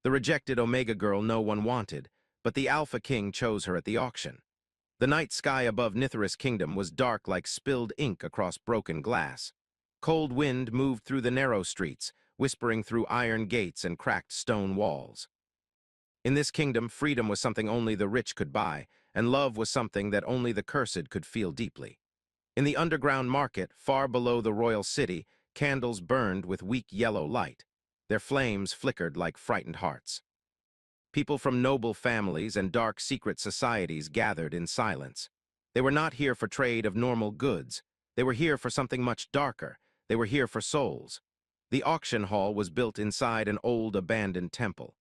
The rejected Omega girl no one wanted, but the Alpha King chose her at the auction. The night sky above Nithris' kingdom was dark like spilled ink across broken glass. Cold wind moved through the narrow streets, whispering through iron gates and cracked stone walls. In this kingdom, freedom was something only the rich could buy, and love was something that only the cursed could feel deeply. In the underground market, far below the royal city, candles burned with weak yellow light. Their flames flickered like frightened hearts. People from noble families and dark secret societies gathered in silence. They were not here for trade of normal goods. They were here for something much darker. They were here for souls. The auction hall was built inside an old abandoned temple.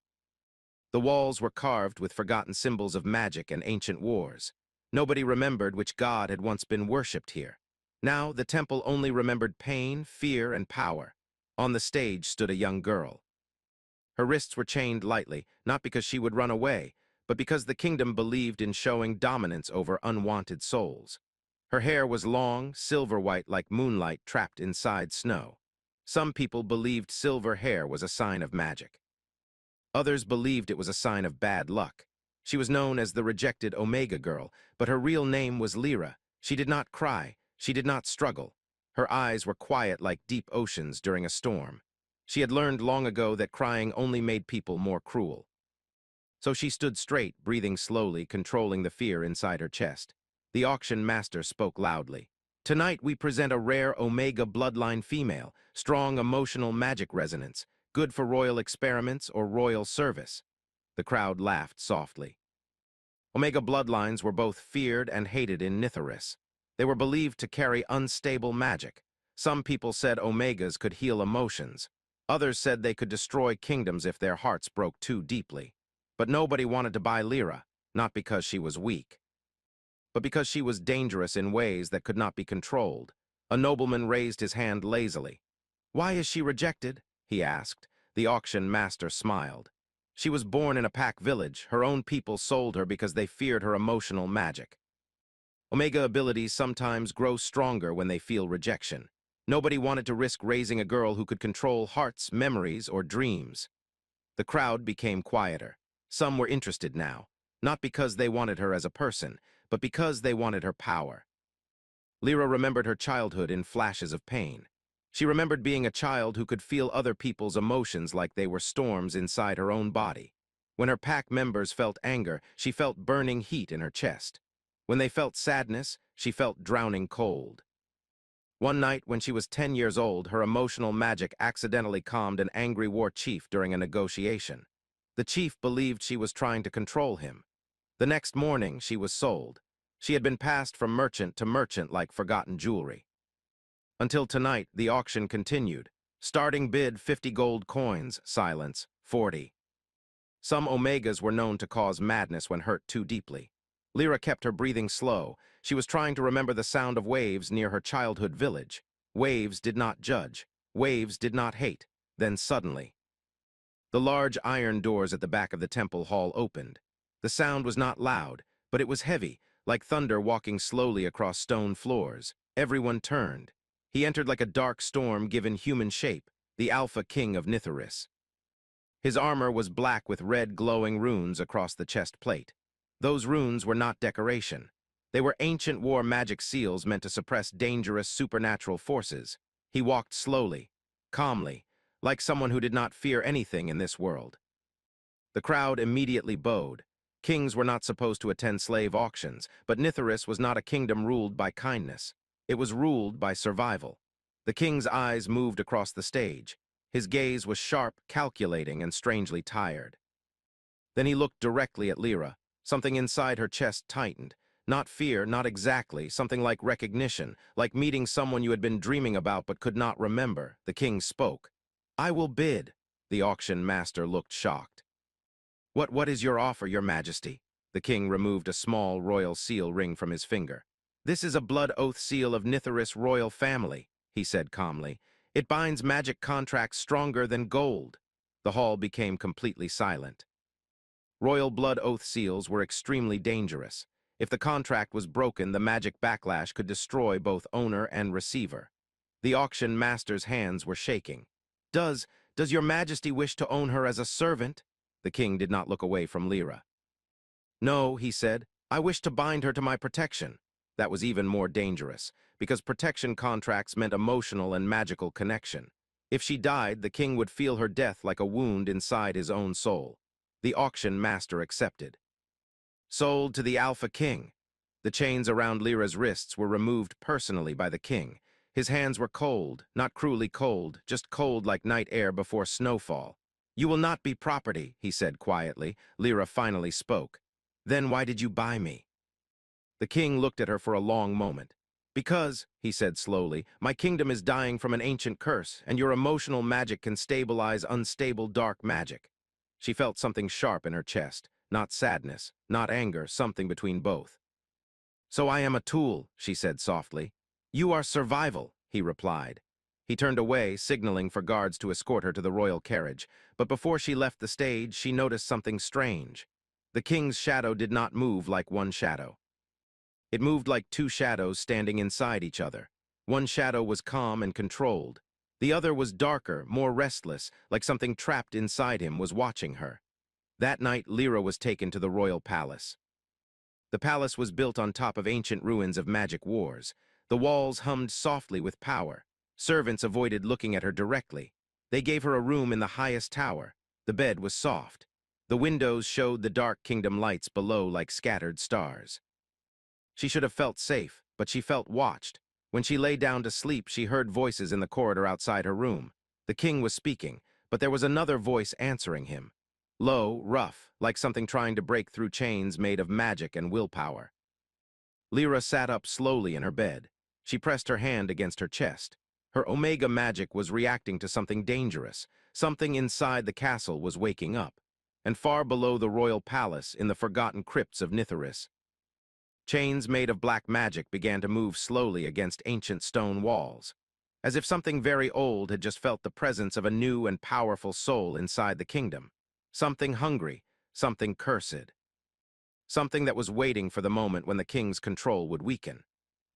The walls were carved with forgotten symbols of magic and ancient wars. Nobody remembered which god had once been worshipped here. Now the temple only remembered pain, fear, and power. On the stage stood a young girl. Her wrists were chained lightly, not because she would run away, but because the kingdom believed in showing dominance over unwanted souls. Her hair was long, silver-white like moonlight trapped inside snow. Some people believed silver hair was a sign of magic. Others believed it was a sign of bad luck. She was known as the rejected Omega girl, but her real name was Lyra. She did not cry. She did not struggle. Her eyes were quiet like deep oceans during a storm. She had learned long ago that crying only made people more cruel. So she stood straight, breathing slowly, controlling the fear inside her chest. The auction master spoke loudly. "Tonight we present a rare Omega bloodline female, strong emotional magic resonance, good for royal experiments or royal service." The crowd laughed softly. Omega bloodlines were both feared and hated in Nithris. They were believed to carry unstable magic. Some people said Omegas could heal emotions. Others said they could destroy kingdoms if their hearts broke too deeply. But nobody wanted to buy Lyra, not because she was weak, but because she was dangerous in ways that could not be controlled. A nobleman raised his hand lazily. "Why is she rejected?" he asked. The auction master smiled. "She was born in a pack village. Her own people sold her because they feared her emotional magic. Omega abilities sometimes grow stronger when they feel rejection. Nobody wanted to risk raising a girl who could control hearts, memories, or dreams." The crowd became quieter. Some were interested now, not because they wanted her as a person, but because they wanted her power. Lyra remembered her childhood in flashes of pain. She remembered being a child who could feel other people's emotions like they were storms inside her own body. When her pack members felt anger, she felt burning heat in her chest. When they felt sadness, she felt drowning cold. One night, when she was 10 years old, her emotional magic accidentally calmed an angry war chief during a negotiation. The chief believed she was trying to control him. The next morning, she was sold. She had been passed from merchant to merchant like forgotten jewelry. Until tonight, the auction continued. Starting bid 50 gold coins, silence, 40. Some Omegas were known to cause madness when hurt too deeply. Lyra kept her breathing slow. She was trying to remember the sound of waves near her childhood village. Waves did not judge. Waves did not hate. Then suddenly, the large iron doors at the back of the temple hall opened. The sound was not loud, but it was heavy, like thunder walking slowly across stone floors. Everyone turned. He entered like a dark storm given human shape, the Alpha King of Nithris. His armor was black with red glowing runes across the chest plate. Those runes were not decoration. They were ancient war magic seals meant to suppress dangerous supernatural forces. He walked slowly, calmly, like someone who did not fear anything in this world. The crowd immediately bowed. Kings were not supposed to attend slave auctions, but Nithris was not a kingdom ruled by kindness. It was ruled by survival. The king's eyes moved across the stage. His gaze was sharp, calculating, and strangely tired. Then he looked directly at Lyra. Something inside her chest tightened. Not fear, not exactly, something like recognition, like meeting someone you had been dreaming about but could not remember. The king spoke. "I will bid." The auction master looked shocked. What is your offer, your majesty?" The king removed a small royal seal ring from his finger. "This is a blood oath seal of Nithris royal family," he said calmly. "It binds magic contracts stronger than gold." The hall became completely silent. Royal blood oath seals were extremely dangerous. If the contract was broken, the magic backlash could destroy both owner and receiver. The auction master's hands were shaking. Does your majesty wish to own her as a servant?" The king did not look away from Lyra. "No," he said, "I wish to bind her to my protection." That was even more dangerous, because protection contracts meant emotional and magical connection. If she died, the king would feel her death like a wound inside his own soul. The auction master accepted. Sold to the Alpha King. The chains around Lyra's wrists were removed personally by the king. His hands were cold, not cruelly cold, just cold like night air before snowfall. "You will not be property," he said quietly. Lyra finally spoke. "Then why did you buy me?" The king looked at her for a long moment. "Because," he said slowly, "my kingdom is dying from an ancient curse, and your emotional magic can stabilize unstable dark magic." She felt something sharp in her chest, not sadness, not anger, something between both. "So I am a tool," she said softly. "You are survival," he replied. He turned away, signaling for guards to escort her to the royal carriage, but before she left the stage, she noticed something strange. The king's shadow did not move like one shadow. It moved like two shadows standing inside each other. One shadow was calm and controlled. The other was darker, more restless, like something trapped inside him was watching her. That night, Lyra was taken to the royal palace. The palace was built on top of ancient ruins of magic wars. The walls hummed softly with power. Servants avoided looking at her directly. They gave her a room in the highest tower. The bed was soft. The windows showed the dark kingdom lights below like scattered stars. She should have felt safe, but she felt watched. When she lay down to sleep, she heard voices in the corridor outside her room. The king was speaking, but there was another voice answering him. Low, rough, like something trying to break through chains made of magic and willpower. Lyra sat up slowly in her bed. She pressed her hand against her chest. Her Omega magic was reacting to something dangerous. Something inside the castle was waking up. And far below the royal palace, in the forgotten crypts of Nitharis, chains made of black magic began to move slowly against ancient stone walls, as if something very old had just felt the presence of a new and powerful soul inside the kingdom. Something hungry, something cursed. Something that was waiting for the moment when the king's control would weaken.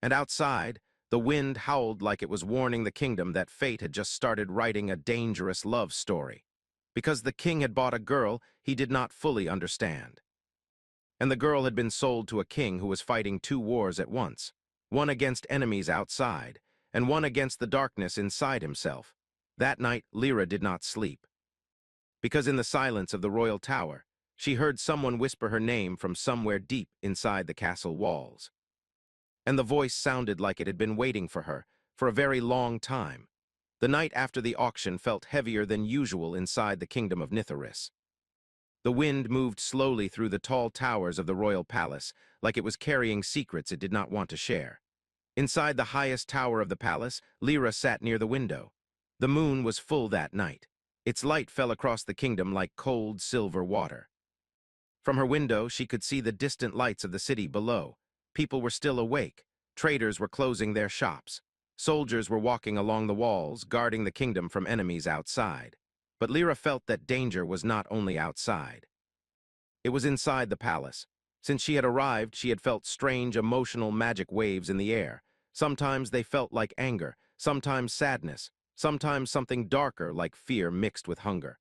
And outside, the wind howled like it was warning the kingdom that fate had just started writing a dangerous love story. Because the king had bought a girl he did not fully understand. And the girl had been sold to a king who was fighting two wars at once, one against enemies outside, and one against the darkness inside himself. That night, Lyra did not sleep. Because in the silence of the royal tower, she heard someone whisper her name from somewhere deep inside the castle walls. And the voice sounded like it had been waiting for her for a very long time. The night after the auction felt heavier than usual inside the kingdom of Nitharis. The wind moved slowly through the tall towers of the royal palace, like it was carrying secrets it did not want to share. Inside the highest tower of the palace, Lyra sat near the window. The moon was full that night. Its light fell across the kingdom like cold silver water. From her window, she could see the distant lights of the city below. People were still awake. Traders were closing their shops. Soldiers were walking along the walls, guarding the kingdom from enemies outside. But Lyra felt that danger was not only outside. It was inside the palace. Since she had arrived, she had felt strange emotional magic waves in the air. Sometimes they felt like anger, sometimes sadness, sometimes something darker like fear mixed with hunger.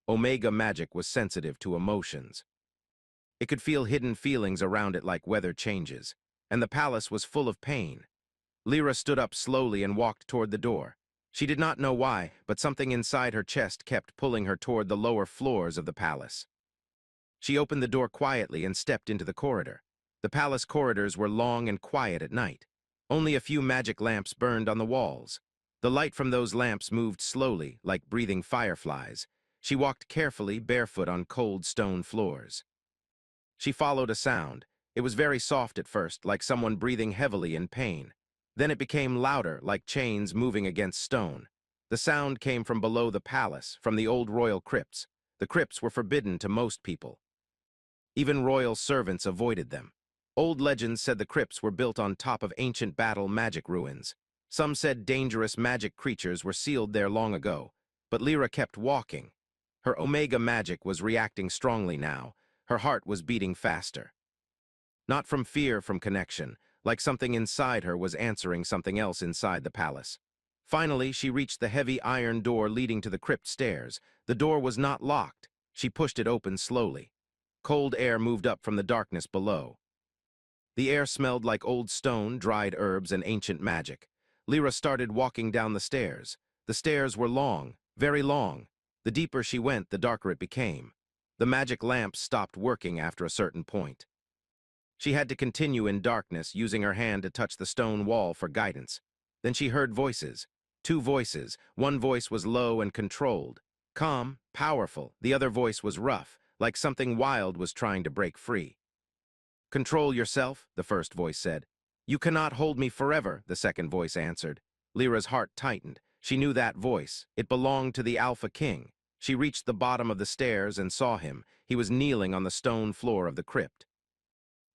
Omega magic was sensitive to emotions. It could feel hidden feelings around it like weather changes, and the palace was full of pain. Lyra stood up slowly and walked toward the door. She did not know why, but something inside her chest kept pulling her toward the lower floors of the palace. She opened the door quietly and stepped into the corridor. The palace corridors were long and quiet at night. Only a few magic lamps burned on the walls. The light from those lamps moved slowly, like breathing fireflies. She walked carefully, barefoot on cold stone floors. She followed a sound. It was very soft at first, like someone breathing heavily in pain. Then it became louder, like chains moving against stone. The sound came from below the palace, from the old royal crypts. The crypts were forbidden to most people. Even royal servants avoided them. Old legends said the crypts were built on top of ancient battle magic ruins. Some said dangerous magic creatures were sealed there long ago. But Lyra kept walking. Her Omega magic was reacting strongly now. Her heart was beating faster. Not from fear, from connection, like something inside her was answering something else inside the palace. Finally, she reached the heavy iron door leading to the crypt stairs. The door was not locked. She pushed it open slowly. Cold air moved up from the darkness below. The air smelled like old stone, dried herbs, and ancient magic. Lyra started walking down the stairs. The stairs were long, very long. The deeper she went, the darker it became. The magic lamps stopped working after a certain point. She had to continue in darkness, using her hand to touch the stone wall for guidance. Then she heard voices. Two voices. One voice was low and controlled, calm, powerful. The other voice was rough, like something wild was trying to break free. "Control yourself," the first voice said. "You cannot hold me forever," the second voice answered. Lyra's heart tightened. She knew that voice. It belonged to the Alpha King. She reached the bottom of the stairs and saw him. He was kneeling on the stone floor of the crypt.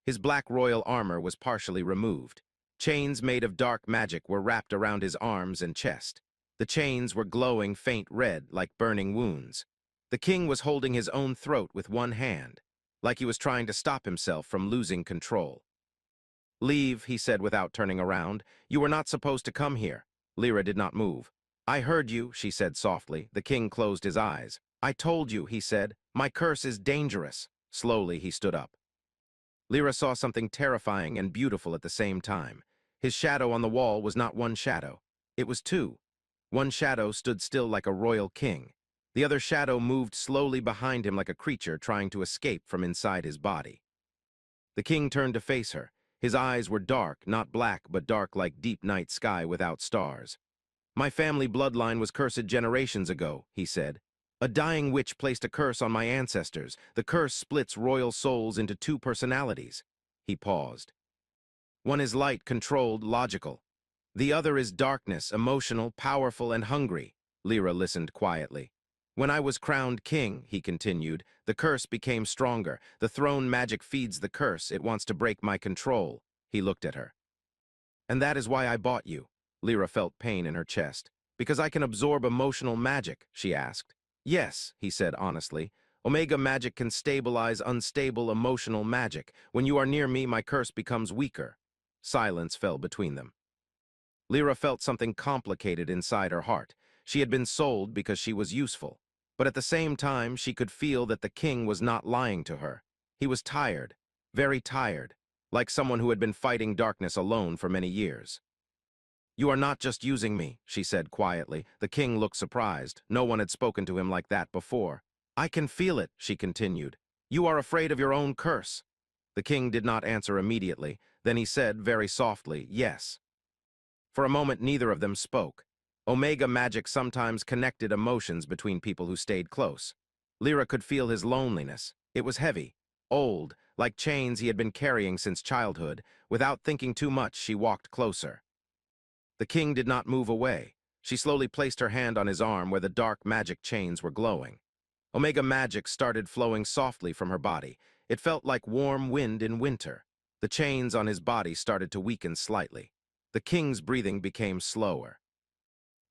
His black royal armor was partially removed. Chains made of dark magic were wrapped around his arms and chest. The chains were glowing faint red like burning wounds. The king was holding his own throat with one hand, like he was trying to stop himself from losing control. "Leave," he said without turning around. "You were not supposed to come here." Lyra did not move. "I heard you," she said softly. The king closed his eyes. "I told you," he said. "My curse is dangerous." Slowly, he stood up. Lyra saw something terrifying and beautiful at the same time. His shadow on the wall was not one shadow. It was two. One shadow stood still like a royal king. The other shadow moved slowly behind him like a creature trying to escape from inside his body. The king turned to face her. His eyes were dark, not black, but dark like deep night sky without stars. "My family bloodline was cursed generations ago," he said. "A dying witch placed a curse on my ancestors. The curse splits royal souls into two personalities." He paused. "One is light, controlled, logical. The other is darkness, emotional, powerful, and hungry." Lyra listened quietly. "When I was crowned king," he continued, "the curse became stronger. The throne magic feeds the curse. It wants to break my control." He looked at her. "And that is why I bought you." Lyra felt pain in her chest. "Because I can absorb emotional magic?" she asked. "Yes," he said honestly. "Omega magic can stabilize unstable emotional magic. When you are near me, my curse becomes weaker." Silence fell between them. Lyra felt something complicated inside her heart. She had been sold because she was useful. But at the same time, she could feel that the king was not lying to her. He was tired, very tired, like someone who had been fighting darkness alone for many years. "You are not just using me," she said quietly. The king looked surprised. No one had spoken to him like that before. "I can feel it," she continued. "You are afraid of your own curse." The king did not answer immediately. Then he said very softly, "Yes." For a moment, neither of them spoke. Omega magic sometimes connected emotions between people who stayed close. Lyra could feel his loneliness. It was heavy, old, like chains he had been carrying since childhood. Without thinking too much, she walked closer. The king did not move away. She slowly placed her hand on his arm where the dark magic chains were glowing. Omega magic started flowing softly from her body. It felt like warm wind in winter. The chains on his body started to weaken slightly. The king's breathing became slower.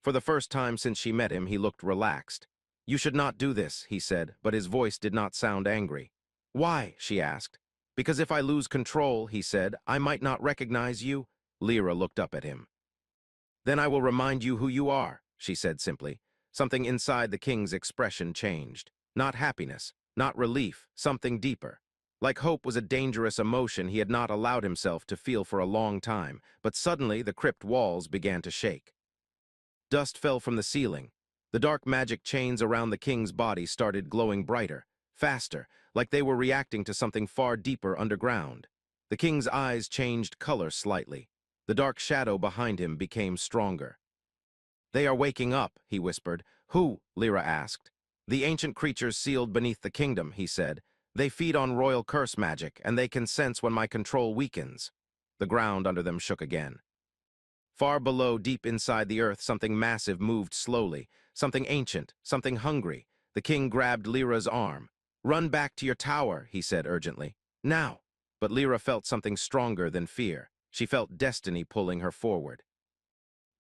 For the first time since she met him, he looked relaxed. "You should not do this," he said, but his voice did not sound angry. "Why?" she asked. "Because if I lose control," he said, "I might not recognize you." Lyra looked up at him. "Then I will remind you who you are," she said simply. Something inside the king's expression changed. Not happiness, not relief, something deeper. Like hope was a dangerous emotion he had not allowed himself to feel for a long time, but suddenly the crypt walls began to shake. Dust fell from the ceiling. The dark magic chains around the king's body started glowing brighter, faster, like they were reacting to something far deeper underground. The king's eyes changed color slightly. The dark shadow behind him became stronger. "They are waking up," he whispered. "Who?" Lyra asked. "The ancient creatures sealed beneath the kingdom," he said. "They feed on royal curse magic, and they can sense when my control weakens." The ground under them shook again. Far below, deep inside the earth, something massive moved slowly. Something ancient, something hungry. The king grabbed Lyra's arm. "Run back to your tower," he said urgently. "Now!" But Lyra felt something stronger than fear. She felt destiny pulling her forward.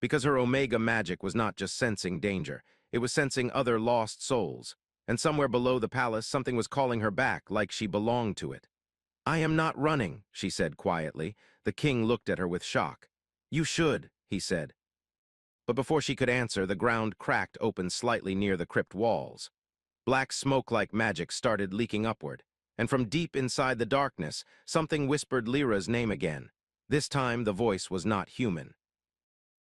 Because her Omega magic was not just sensing danger, it was sensing other lost souls. And somewhere below the palace, something was calling her back, like she belonged to it. "I am not running," she said quietly. The king looked at her with shock. "You should," he said. But before she could answer, the ground cracked open slightly near the crypt walls. Black smoke like magic started leaking upward, and from deep inside the darkness, something whispered Lyra's name again. This time the voice was not human,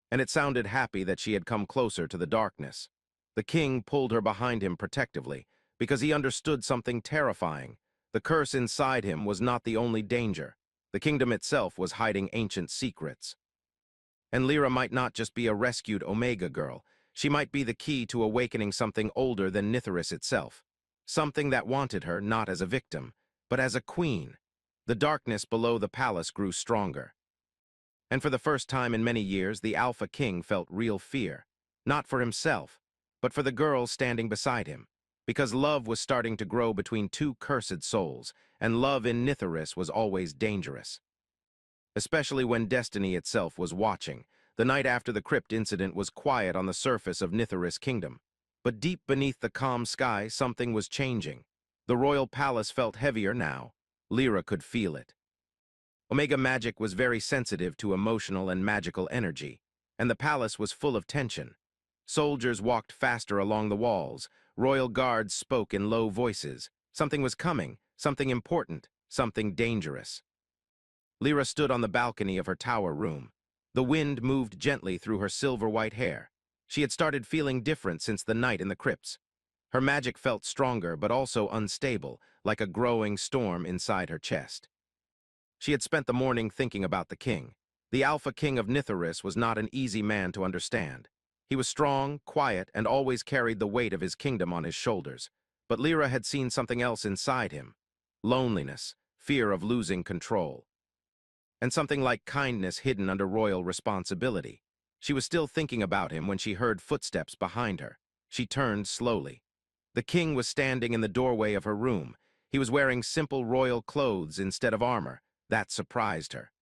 and it sounded happy that she had come closer to the darkness. The king pulled her behind him protectively, because he understood something terrifying. The curse inside him was not the only danger. The kingdom itself was hiding ancient secrets. And Lyra might not just be a rescued Omega girl. She might be the key to awakening something older than Nithris itself. Something that wanted her not as a victim, but as a queen. The darkness below the palace grew stronger. And for the first time in many years, the Alpha King felt real fear. Not for himself, but for the girl standing beside him. Because love was starting to grow between two cursed souls, and love in Nithris was always dangerous. Especially when destiny itself was watching. The night after the crypt incident was quiet on the surface of Nithris Kingdom. But deep beneath the calm sky, something was changing. The royal palace felt heavier now. Lyra could feel it. Omega magic was very sensitive to emotional and magical energy, and the palace was full of tension. Soldiers walked faster along the walls. Royal guards spoke in low voices. Something was coming, something important, something dangerous. Lyra stood on the balcony of her tower room. The wind moved gently through her silver-white hair. She had started feeling different since the night in the crypts. Her magic felt stronger but also unstable, like a growing storm inside her chest. She had spent the morning thinking about the king. The Alpha King of Nithris was not an easy man to understand. He was strong, quiet, and always carried the weight of his kingdom on his shoulders. But Lyra had seen something else inside him. Loneliness, fear of losing control, and something like kindness hidden under royal responsibility. She was still thinking about him when she heard footsteps behind her. She turned slowly. The king was standing in the doorway of her room. He was wearing simple royal clothes instead of armor. That surprised her.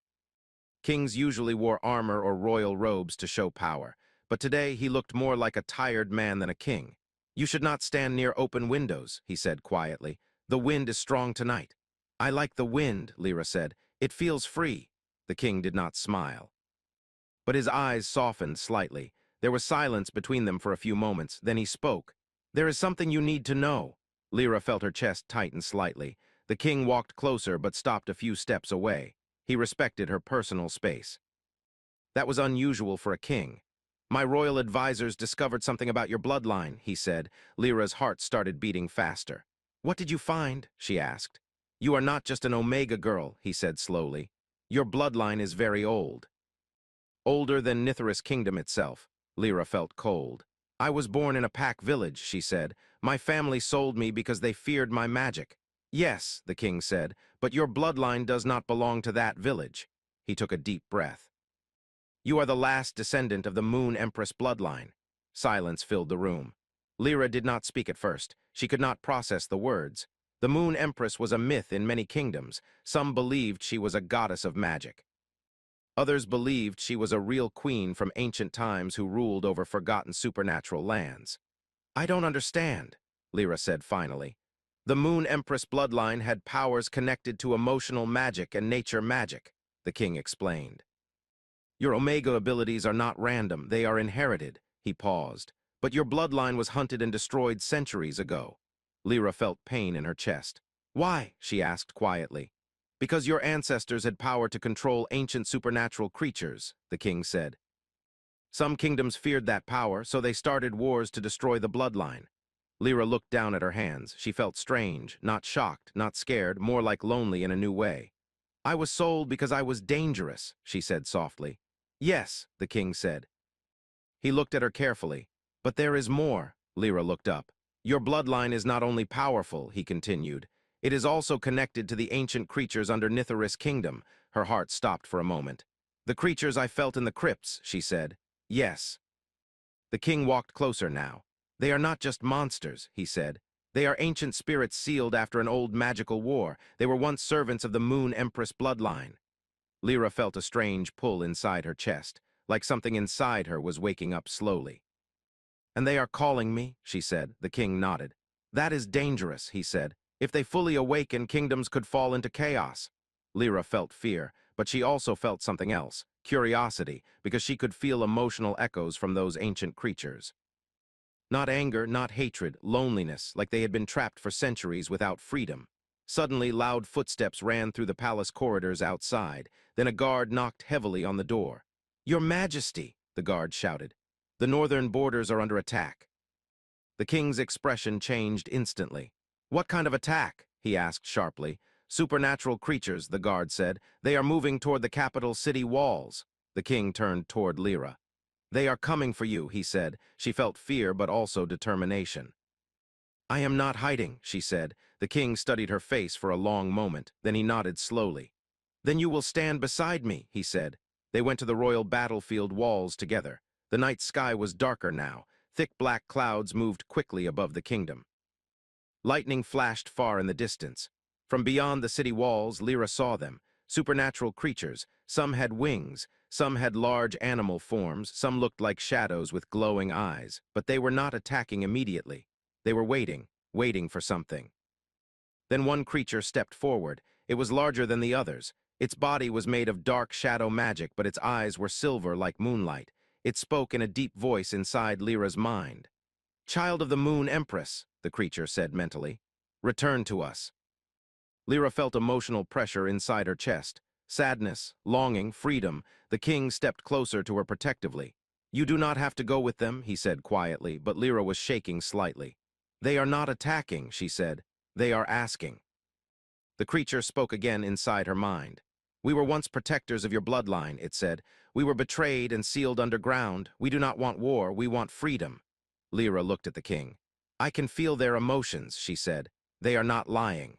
Kings usually wore armor or royal robes to show power, but today he looked more like a tired man than a king. "You should not stand near open windows," he said quietly. "The wind is strong tonight." "I like the wind," Lyra said. "It feels free." The king did not smile, but his eyes softened slightly. There was silence between them for a few moments. Then he spoke. "There is something you need to know." Lyra felt her chest tighten slightly. The king walked closer but stopped a few steps away. He respected her personal space. That was unusual for a king. "My royal advisors discovered something about your bloodline," he said. Lyra's heart started beating faster. "What did you find?" she asked. "You are not just an Omega girl," he said slowly. "Your bloodline is very old." Older than Nithris Kingdom itself. Lyra felt cold. "I was born in a pack village," she said. "My family sold me because they feared my magic." "Yes," the king said, "but your bloodline does not belong to that village." He took a deep breath. "You are the last descendant of the Moon Empress bloodline." Silence filled the room. Lyra did not speak at first. She could not process the words. The Moon Empress was a myth in many kingdoms. Some believed she was a goddess of magic. Others believed she was a real queen from ancient times who ruled over forgotten supernatural lands. "I don't understand," Lyra said finally. "The Moon Empress bloodline had powers connected to emotional magic and nature magic," the king explained. "Your Omega abilities are not random, they are inherited." He paused. "But your bloodline was hunted and destroyed centuries ago." Lyra felt pain in her chest. "Why?" she asked quietly. "Because your ancestors had power to control ancient supernatural creatures," the king said. "Some kingdoms feared that power, so they started wars to destroy the bloodline." Lyra looked down at her hands. She felt strange, not shocked, not scared, more like lonely in a new way. "I was sold because I was dangerous," she said softly. "Yes," the king said. He looked at her carefully. "But there is more." Lyra looked up. "Your bloodline is not only powerful," he continued. "It is also connected to the ancient creatures under Nithris Kingdom." Her heart stopped for a moment. "The creatures I felt in the crypts," she said. "Yes." The king walked closer now. "They are not just monsters," he said. "They are ancient spirits sealed after an old magical war. They were once servants of the Moon Empress bloodline." Lyra felt a strange pull inside her chest, like something inside her was waking up slowly. "And they are calling me," she said. The king nodded. "That is dangerous," he said. "If they fully awaken, kingdoms could fall into chaos." Lyra felt fear, but she also felt something else, curiosity, because she could feel emotional echoes from those ancient creatures. Not anger, not hatred, loneliness, like they had been trapped for centuries without freedom. Suddenly, loud footsteps ran through the palace corridors outside. Then a guard knocked heavily on the door. "Your Majesty," the guard shouted. "The northern borders are under attack." The king's expression changed instantly. "What kind of attack?" he asked sharply. "Supernatural creatures," the guard said. "They are moving toward the capital city walls." The king turned toward Lyra. "They are coming for you," he said. She felt fear but also determination. "I am not hiding," she said. The king studied her face for a long moment, then he nodded slowly. "Then you will stand beside me," he said. They went to the royal battlefield walls together. The night sky was darker now. Thick black clouds moved quickly above the kingdom. Lightning flashed far in the distance. From beyond the city walls, Lyra saw them. Supernatural creatures. Some had wings, some had large animal forms, some looked like shadows with glowing eyes. But they were not attacking immediately. They were waiting for something. Then one creature stepped forward. It was larger than the others. Its body was made of dark shadow magic, but its eyes were silver like moonlight. It spoke in a deep voice inside Lyra's mind. "Child of the Moon Empress," the creature said mentally. "Return to us." Lyra felt emotional pressure inside her chest. Sadness, longing, freedom. The king stepped closer to her protectively. "You do not have to go with them," he said quietly, but Lyra was shaking slightly. "They are not attacking," she said. "They are asking." The creature spoke again inside her mind. "We were once protectors of your bloodline," it said. "We were betrayed and sealed underground. We do not want war, we want freedom." Lyra looked at the king. "I can feel their emotions," she said. "They are not lying."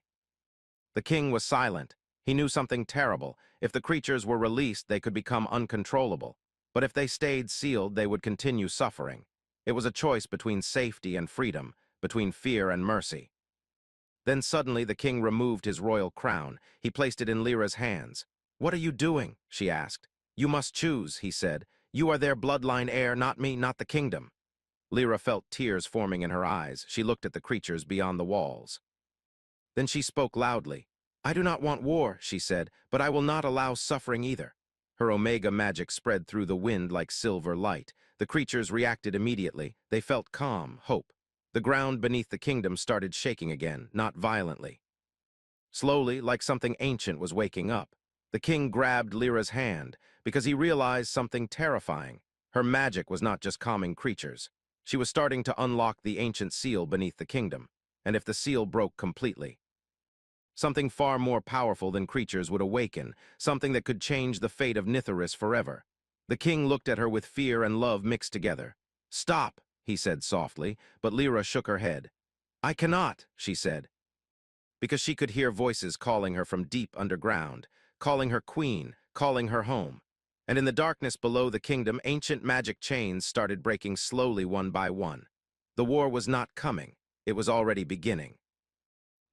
The king was silent. He knew something terrible. If the creatures were released, they could become uncontrollable. But if they stayed sealed, they would continue suffering. It was a choice between safety and freedom, between fear and mercy. Then suddenly the king removed his royal crown. He placed it in Lyra's hands. "What are you doing?" she asked. "You must choose," he said. "You are their bloodline heir, not me, not the kingdom." Lyra felt tears forming in her eyes. She looked at the creatures beyond the walls. Then she spoke loudly. "I do not want war," she said, "but I will not allow suffering either." Her omega magic spread through the wind like silver light. The creatures reacted immediately. They felt calm, hope. The ground beneath the kingdom started shaking again, not violently. Slowly, like something ancient was waking up. The king grabbed Lyra's hand because he realized something terrifying. Her magic was not just calming creatures. She was starting to unlock the ancient seal beneath the kingdom. And if the seal broke completely, something far more powerful than creatures would awaken, something that could change the fate of Nitharis forever. The king looked at her with fear and love mixed together. "Stop," he said softly, but Lyra shook her head. "I cannot," she said, because she could hear voices calling her from deep underground, calling her queen, calling her home. And in the darkness below the kingdom, ancient magic chains started breaking slowly one by one. The war was not coming. It was already beginning.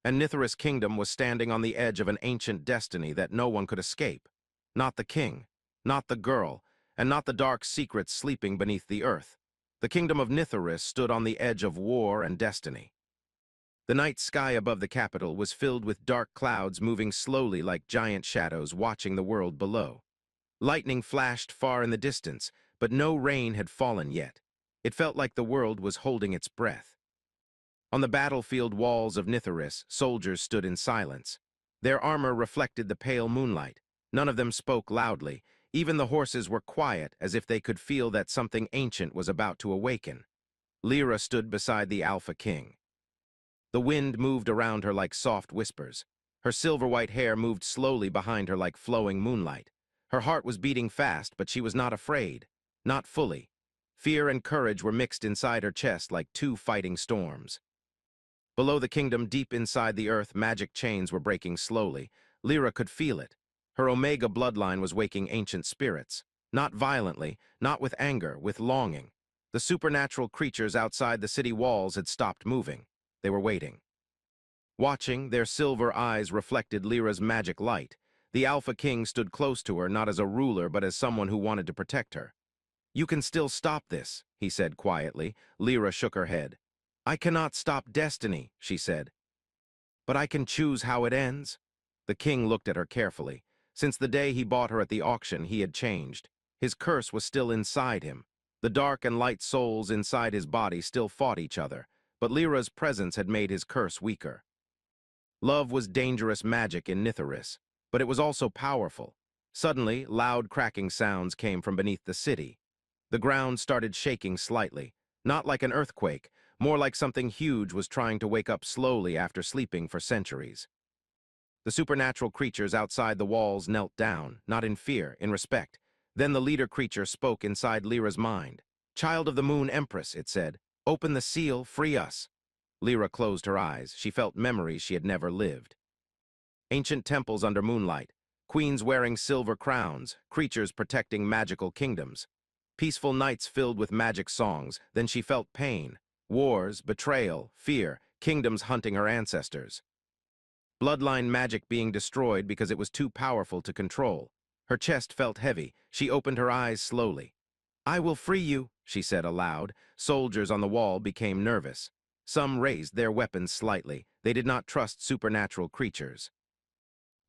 And Nitharis' kingdom was standing on the edge of an ancient destiny that no one could escape. Not the king, not the girl, and not the dark secrets sleeping beneath the earth. The kingdom of Nitharis stood on the edge of war and destiny. The night sky above the capital was filled with dark clouds moving slowly like giant shadows watching the world below. Lightning flashed far in the distance, but no rain had fallen yet. It felt like the world was holding its breath. On the battlefield walls of Nitharis, soldiers stood in silence. Their armor reflected the pale moonlight. None of them spoke loudly. Even the horses were quiet, as if they could feel that something ancient was about to awaken. Lyra stood beside the Alpha King. The wind moved around her like soft whispers. Her silver-white hair moved slowly behind her like flowing moonlight. Her heart was beating fast, but she was not afraid. Not fully. Fear and courage were mixed inside her chest like two fighting storms. Below the kingdom, deep inside the earth, magic chains were breaking slowly. Lyra could feel it. Her omega bloodline was waking ancient spirits. Not violently, not with anger, with longing. The supernatural creatures outside the city walls had stopped moving. They were waiting. Watching, their silver eyes reflected Lyra's magic light. The Alpha King stood close to her, not as a ruler, but as someone who wanted to protect her. "You can still stop this," he said quietly. Lyra shook her head. "I cannot stop destiny," she said. "But I can choose how it ends." The king looked at her carefully. Since the day he bought her at the auction, he had changed. His curse was still inside him. The dark and light souls inside his body still fought each other, but Lyra's presence had made his curse weaker. Love was dangerous magic in Nitharis, but it was also powerful. Suddenly, loud cracking sounds came from beneath the city. The ground started shaking slightly, not like an earthquake, more like something huge was trying to wake up slowly after sleeping for centuries. The supernatural creatures outside the walls knelt down, not in fear, in respect. Then the leader creature spoke inside Lyra's mind. "Child of the Moon Empress," it said, "open the seal, free us." Lyra closed her eyes. She felt memories she had never lived. Ancient temples under moonlight, queens wearing silver crowns, creatures protecting magical kingdoms. Peaceful nights filled with magic songs. Then she felt pain, wars, betrayal, fear, kingdoms hunting her ancestors. Bloodline magic being destroyed because it was too powerful to control. Her chest felt heavy. She opened her eyes slowly. "I will free you," she said aloud. Soldiers on the wall became nervous. Some raised their weapons slightly. They did not trust supernatural creatures.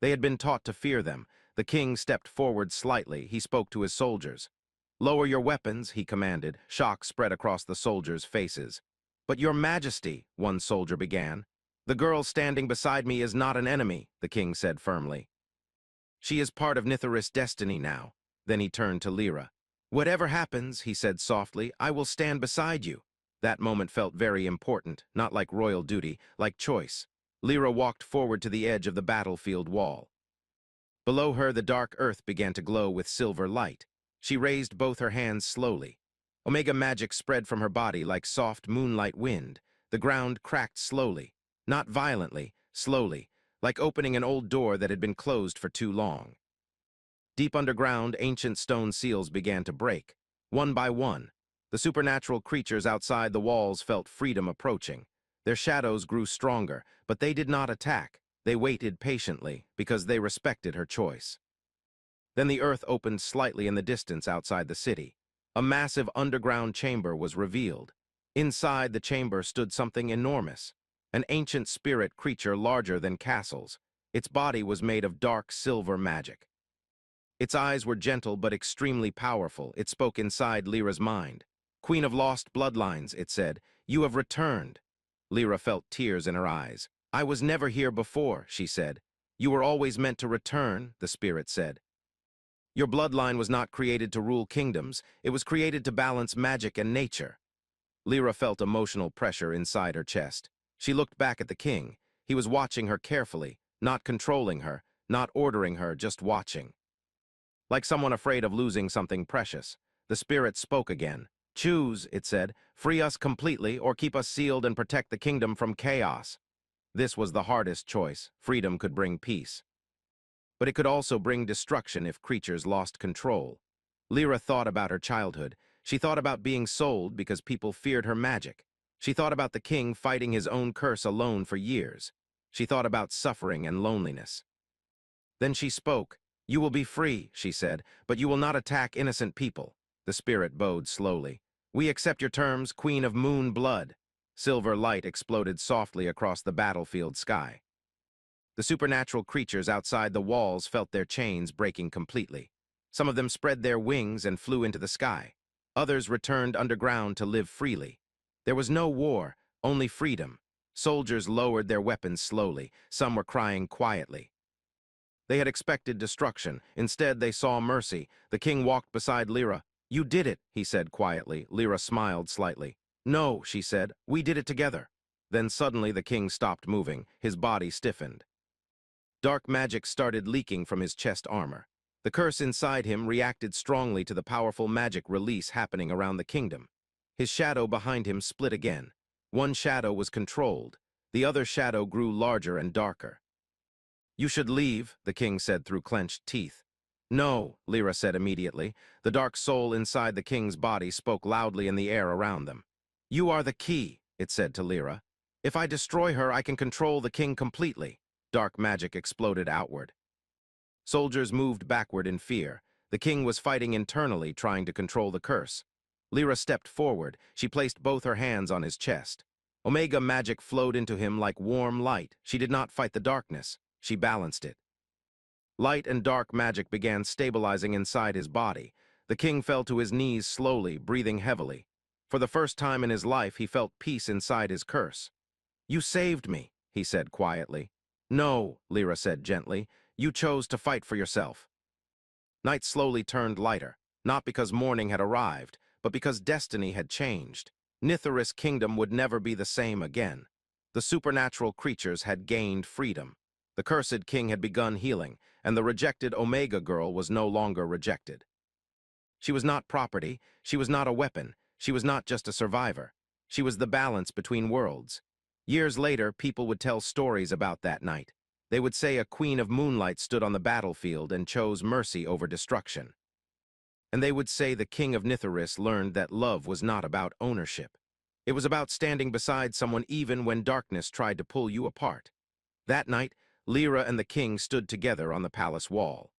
They had been taught to fear them. The king stepped forward slightly. He spoke to his soldiers. "Lower your weapons," he commanded. Shock spread across the soldiers' faces. "But your majesty," one soldier began. "The girl standing beside me is not an enemy," the king said firmly. "She is part of Nitharis' destiny now." Then he turned to Lyra. "Whatever happens," he said softly, "I will stand beside you." That moment felt very important, not like royal duty, like choice. Lyra walked forward to the edge of the battlefield wall. Below her, the dark earth began to glow with silver light. She raised both her hands slowly. Omega magic spread from her body like soft moonlight wind. The ground cracked slowly, not violently, slowly, like opening an old door that had been closed for too long. Deep underground, ancient stone seals began to break. One by one, the supernatural creatures outside the walls felt freedom approaching. Their shadows grew stronger, but they did not attack. They waited patiently because they respected her choice. Then the earth opened slightly in the distance outside the city. A massive underground chamber was revealed. Inside the chamber stood something enormous, an ancient spirit creature larger than castles. Its body was made of dark silver magic. Its eyes were gentle but extremely powerful. It spoke inside Lyra's mind. "Queen of lost bloodlines," it said, "you have returned." Lyra felt tears in her eyes. "I was never here before," she said. "You were always meant to return," the spirit said. "Your bloodline was not created to rule kingdoms. It was created to balance magic and nature." Lyra felt emotional pressure inside her chest. She looked back at the king. He was watching her carefully, not controlling her, not ordering her, just watching. Like someone afraid of losing something precious, the spirit spoke again. "Choose," it said, "free us completely or keep us sealed and protect the kingdom from chaos." This was the hardest choice. Freedom could bring peace, but it could also bring destruction if creatures lost control. Lyra thought about her childhood. She thought about being sold because people feared her magic. She thought about the king fighting his own curse alone for years. She thought about suffering and loneliness. Then she spoke. "You will be free," she said, "but you will not attack innocent people." The spirit bowed slowly. "We accept your terms, Queen of Moon Blood." Silver light exploded softly across the battlefield sky. The supernatural creatures outside the walls felt their chains breaking completely. Some of them spread their wings and flew into the sky. Others returned underground to live freely. There was no war, only freedom. Soldiers lowered their weapons slowly. Some were crying quietly. They had expected destruction. Instead, they saw mercy. The king walked beside Lyra. "You did it," he said quietly. Lyra smiled slightly. "No," she said, "we did it together." Then suddenly the king stopped moving. His body stiffened. Dark magic started leaking from his chest armor. The curse inside him reacted strongly to the powerful magic release happening around the kingdom. His shadow behind him split again. One shadow was controlled. The other shadow grew larger and darker. "You should leave," the king said through clenched teeth. "No," Lyra said immediately. The dark soul inside the king's body spoke loudly in the air around them. "You are the key," it said to Lyra. "If I destroy her, I can control the king completely." Dark magic exploded outward. Soldiers moved backward in fear. The king was fighting internally, trying to control the curse. Lyra stepped forward. She placed both her hands on his chest. Omega magic flowed into him like warm light. She did not fight the darkness. She balanced it. Light and dark magic began stabilizing inside his body. The king fell to his knees slowly, breathing heavily. For the first time in his life, he felt peace inside his curse. "You saved me," he said quietly. "No," Lyra said gently. "You chose to fight for yourself." Night slowly turned lighter, not because morning had arrived, but because destiny had changed. Nithir's kingdom would never be the same again. The supernatural creatures had gained freedom. The cursed king had begun healing, and the rejected Omega girl was no longer rejected. She was not property, she was not a weapon, she was not just a survivor. She was the balance between worlds. Years later, people would tell stories about that night. They would say a queen of moonlight stood on the battlefield and chose mercy over destruction. And they would say the king of Nithirus learned that love was not about ownership. It was about standing beside someone even when darkness tried to pull you apart. That night, Lyra and the king stood together on the palace wall,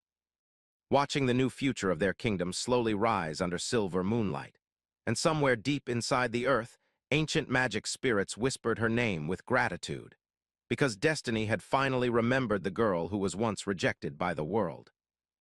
watching the new future of their kingdom slowly rise under silver moonlight. And somewhere deep inside the earth, ancient magic spirits whispered her name with gratitude, because destiny had finally remembered the girl who was once rejected by the world.